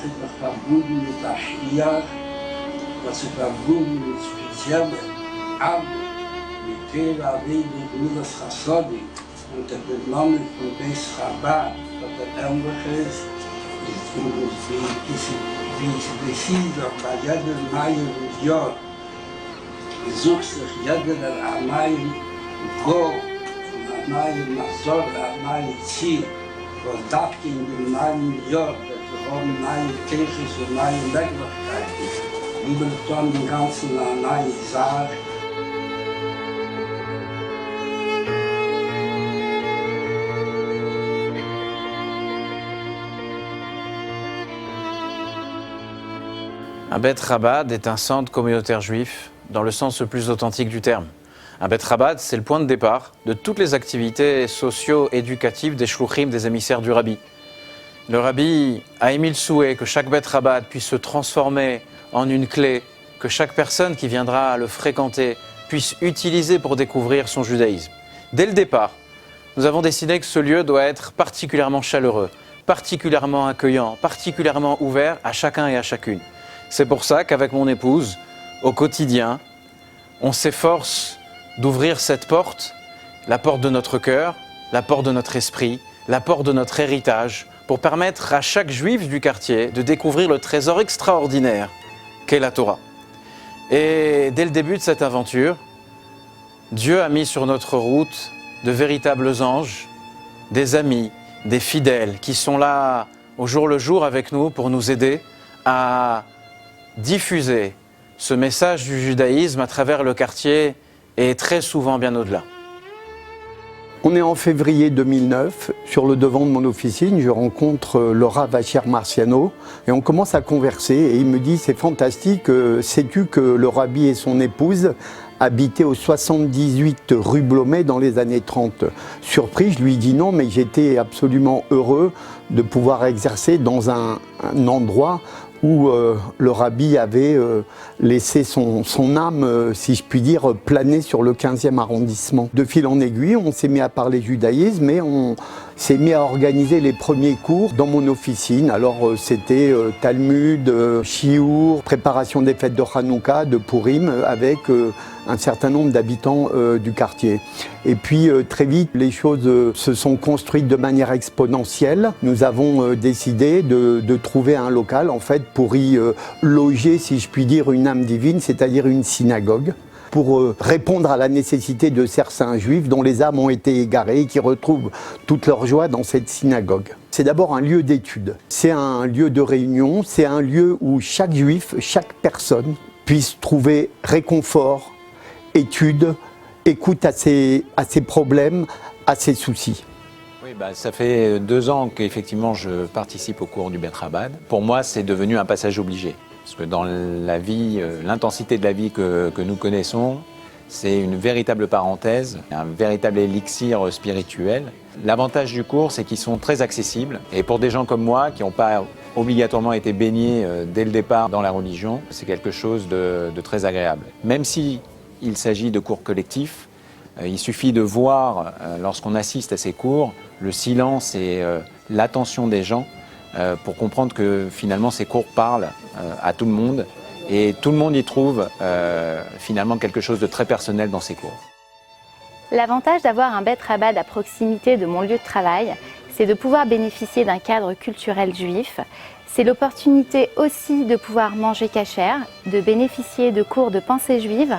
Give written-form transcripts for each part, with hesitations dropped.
ik me verbonden met Ashia, was ik verbonden met speciale arbeid, met veel alleen middels Chassadi, und der Benannung von Beis Chabad, dat er eindelijk is, wie ich sehe, bei jedem neuen Jahr, sucht sich jeder ein neues Goal, ein neues Mazor, ein neues Ziel, was das in dem neuen Jahr, dass wir haben neue Kirchen und neue Möglichkeiten, wie wir dann den ganzen neue Sache. Un Bet Chabad est un centre communautaire juif dans le sens le plus authentique du terme. Un Bet Chabad, c'est le point de départ de toutes les activités socio-éducatives des shluchim, des émissaires du Rabbi. Le Rabbi a émis le souhait que chaque Bet Chabad puisse se transformer en une clé, que chaque personne qui viendra le fréquenter puisse utiliser pour découvrir son judaïsme. Dès le départ, nous avons décidé que ce lieu doit être particulièrement chaleureux, particulièrement accueillant, particulièrement ouvert à chacun et à chacune. C'est pour ça qu'avec mon épouse, au quotidien, on s'efforce d'ouvrir cette porte, la porte de notre cœur, la porte de notre esprit, la porte de notre héritage, pour permettre à chaque juif du quartier de découvrir le trésor extraordinaire qu'est la Torah. Et dès le début de cette aventure, Dieu a mis sur notre route de véritables anges, des amis, des fidèles qui sont là au jour le jour avec nous pour nous aider à diffuser ce message du judaïsme à travers le quartier et très souvent bien au-delà. On est en février 2009, sur le devant de mon officine, je rencontre le Rav Asher Marciano et on commence à converser et il me dit « c'est fantastique, sais-tu que le Rabbi et son épouse habitaient au 78 rue Blomet dans les années 30 ?» Surpris, je lui dis non, mais j'étais absolument heureux de pouvoir exercer dans un endroit où le Rabbi avait laissé son âme, si je puis dire, planer sur le 15e arrondissement. De fil en aiguille, on s'est mis à parler judaïsme et on s'est mis à organiser les premiers cours dans mon officine. Alors c'était Talmud, Shiur, préparation des fêtes de Hanouka, de Purim, avec un certain nombre d'habitants du quartier. Et puis très vite, les choses se sont construites de manière exponentielle. Nous avons décidé de trouver un local en fait pour y loger, si je puis dire, une âme divine, c'est-à-dire une synagogue, pour répondre à la nécessité de certains juifs dont les âmes ont été égarées et qui retrouvent toute leur joie dans cette synagogue. C'est d'abord un lieu d'étude, c'est un lieu de réunion, c'est un lieu où chaque juif, chaque personne puisse trouver réconfort, étude, écoute à ses problèmes, à ses soucis. Oui, ça fait 2 ans qu'effectivement je participe au cours du Bet Chabad. Pour moi, c'est devenu un passage obligé. Parce que dans la vie, l'intensité de la vie que nous connaissons, c'est une véritable parenthèse, un véritable élixir spirituel. L'avantage du cours, c'est qu'ils sont très accessibles. Et pour des gens comme moi, qui n'ont pas obligatoirement été baignés dès le départ dans la religion, c'est quelque chose de très agréable. Même si il s'agit de cours collectifs, il suffit de voir, lorsqu'on assiste à ces cours, le silence et l'attention des gens pour comprendre que finalement ces cours parlent à tout le monde et tout le monde y trouve finalement quelque chose de très personnel dans ces cours. L'avantage d'avoir un Bet Chabad à proximité de mon lieu de travail, c'est de pouvoir bénéficier d'un cadre culturel juif. C'est l'opportunité aussi de pouvoir manger kasher, de bénéficier de cours de pensée juive,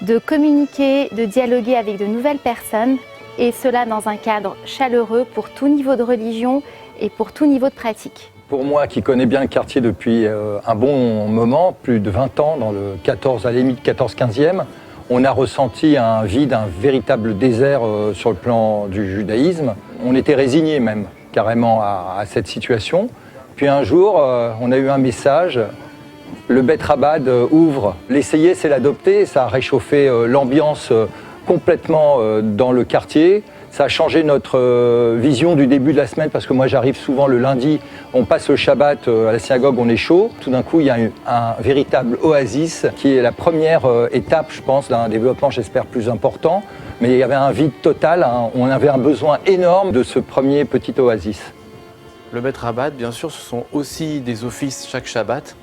de communiquer, de dialoguer avec de nouvelles personnes, et cela dans un cadre chaleureux pour tout niveau de religion et pour tout niveau de pratique. Pour moi qui connais bien le quartier depuis un bon moment, plus de 20 ans, dans le 14, à la limite 14-15e, on a ressenti un vide, un véritable désert sur le plan du judaïsme. On était résignés même carrément à cette situation. Puis un jour, on a eu un message. Le Bet Chabad ouvre. L'essayer, c'est l'adopter. Ça a réchauffé l'ambiance complètement dans le quartier. Ça a changé notre vision du début de la semaine parce que moi j'arrive souvent le lundi, on passe le Shabbat à la synagogue, on est chaud. Tout d'un coup, il y a un véritable oasis qui est la première étape, je pense, d'un développement, j'espère, plus important. Mais il y avait un vide total, on avait un besoin énorme de ce premier petit oasis. Le Bet Rabat, bien sûr, ce sont aussi des offices chaque Shabbat.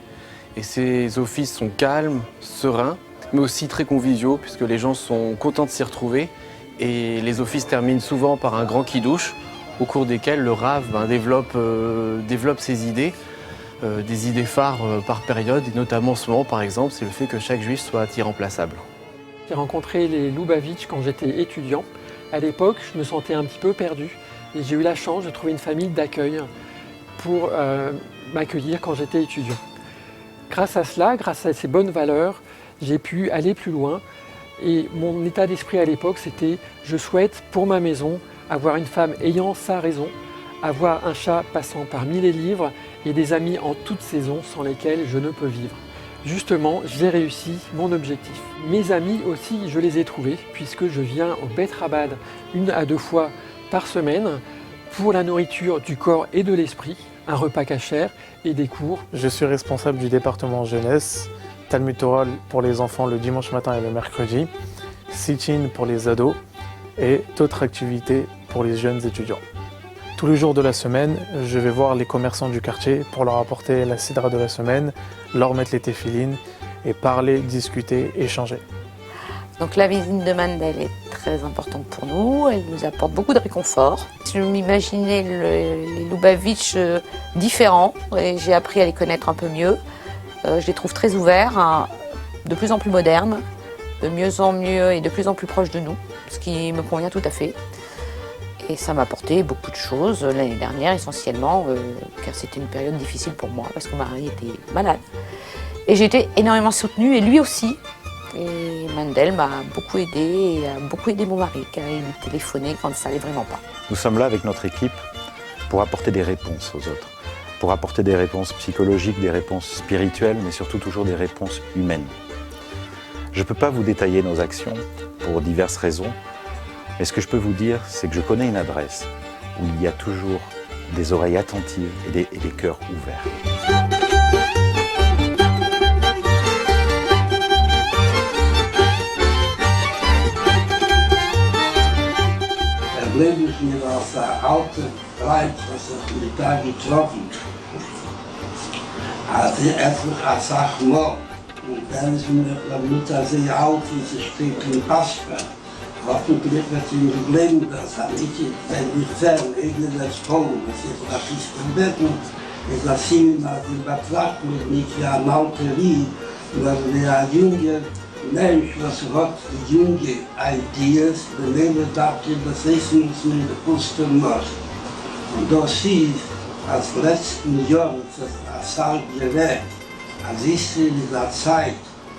Et ces offices sont calmes, sereins, mais aussi très conviviaux, puisque les gens sont contents de s'y retrouver. Et les offices terminent souvent par un grand kiddush, au cours desquels le Rav développe ses idées, des idées phares par période, et notamment en ce moment, par exemple, c'est le fait que chaque juif soit irremplaçable. J'ai rencontré les Lubavitch quand j'étais étudiant. À l'époque, je me sentais un petit peu perdu et j'ai eu la chance de trouver une famille d'accueil pour m'accueillir quand j'étais étudiant. Grâce à cela, grâce à ces bonnes valeurs, j'ai pu aller plus loin et mon état d'esprit à l'époque, c'était je souhaite pour ma maison avoir une femme ayant sa raison, avoir un chat passant parmi les livres et des amis en toute saison sans lesquels je ne peux vivre. Justement, j'ai réussi mon objectif. Mes amis aussi, je les ai trouvés puisque je viens au Bet Rabat 1 à 2 fois par semaine pour la nourriture du corps et de l'esprit, un repas kasher et des cours. Je suis responsable du département jeunesse, Talmud Torah pour les enfants le dimanche matin et le mercredi, sit-in pour les ados et d'autres activités pour les jeunes étudiants. Tous les jours de la semaine, je vais voir les commerçants du quartier pour leur apporter la sidra de la semaine, leur mettre les téfilines et parler, discuter, échanger. Donc la visite de Mandel est très importante pour nous, elle nous apporte beaucoup de réconfort. Je m'imaginais les Lubavitch différents et j'ai appris à les connaître un peu mieux. Je les trouve très ouverts, de plus en plus modernes, de mieux en mieux et de plus en plus proches de nous, ce qui me convient tout à fait. Et ça m'a apporté beaucoup de choses l'année dernière essentiellement, car c'était une période difficile pour moi parce que mon mari était malade. Et j'ai été énormément soutenue et lui aussi. Et Mandel m'a beaucoup aidée et a beaucoup aidé mon mari car il me téléphonait quand ça allait vraiment pas. Nous sommes là avec notre équipe pour apporter des réponses aux autres, pour apporter des réponses psychologiques, des réponses spirituelles, mais surtout toujours des réponses humaines. Je ne peux pas vous détailler nos actions pour diverses raisons, mais ce que je peux vous dire, c'est que je connais une adresse où il y a toujours des oreilles attentives et des cœurs ouverts. Lebe ich mir als alte Leib, was ich mit da getroffen. Also etwas als Sachmal. Und dann ist mir nicht sehr alt, wie sie steht in Pascha. Hoffentlich wird sie mir geblieben, das hat nicht, wenn ich fern, irgendwas kommen, das ist was ich verbeten. Ich lasse ihn mal den Betrag mit mich wie ein alter Lied, weil wir ein Jünger Mensch, was hat die junge Ideas, der Leben dachte, das wissen uns mit der Pusten muss. Und das hieß, als letzten Jahr, das ist halt gewählt, als ist in dieser Zeit,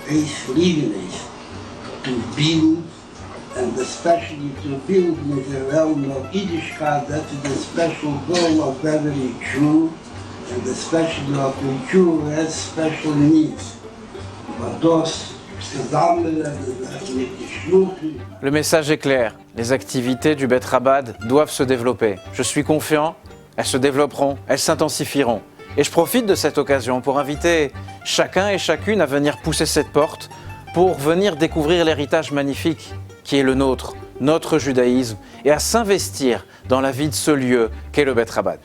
ich liebe nicht, to build, and especially to build in the realm of Yiddishkeit, that is the special goal of every Jew, and especially of the Jew who has special needs. But those Le message est clair, les activités du Bet Rabat doivent se développer. Je suis confiant, elles se développeront, elles s'intensifieront. Et je profite de cette occasion pour inviter chacun et chacune à venir pousser cette porte, pour venir découvrir l'héritage magnifique qui est le nôtre, notre judaïsme, et à s'investir dans la vie de ce lieu qu'est le Bet Rabat.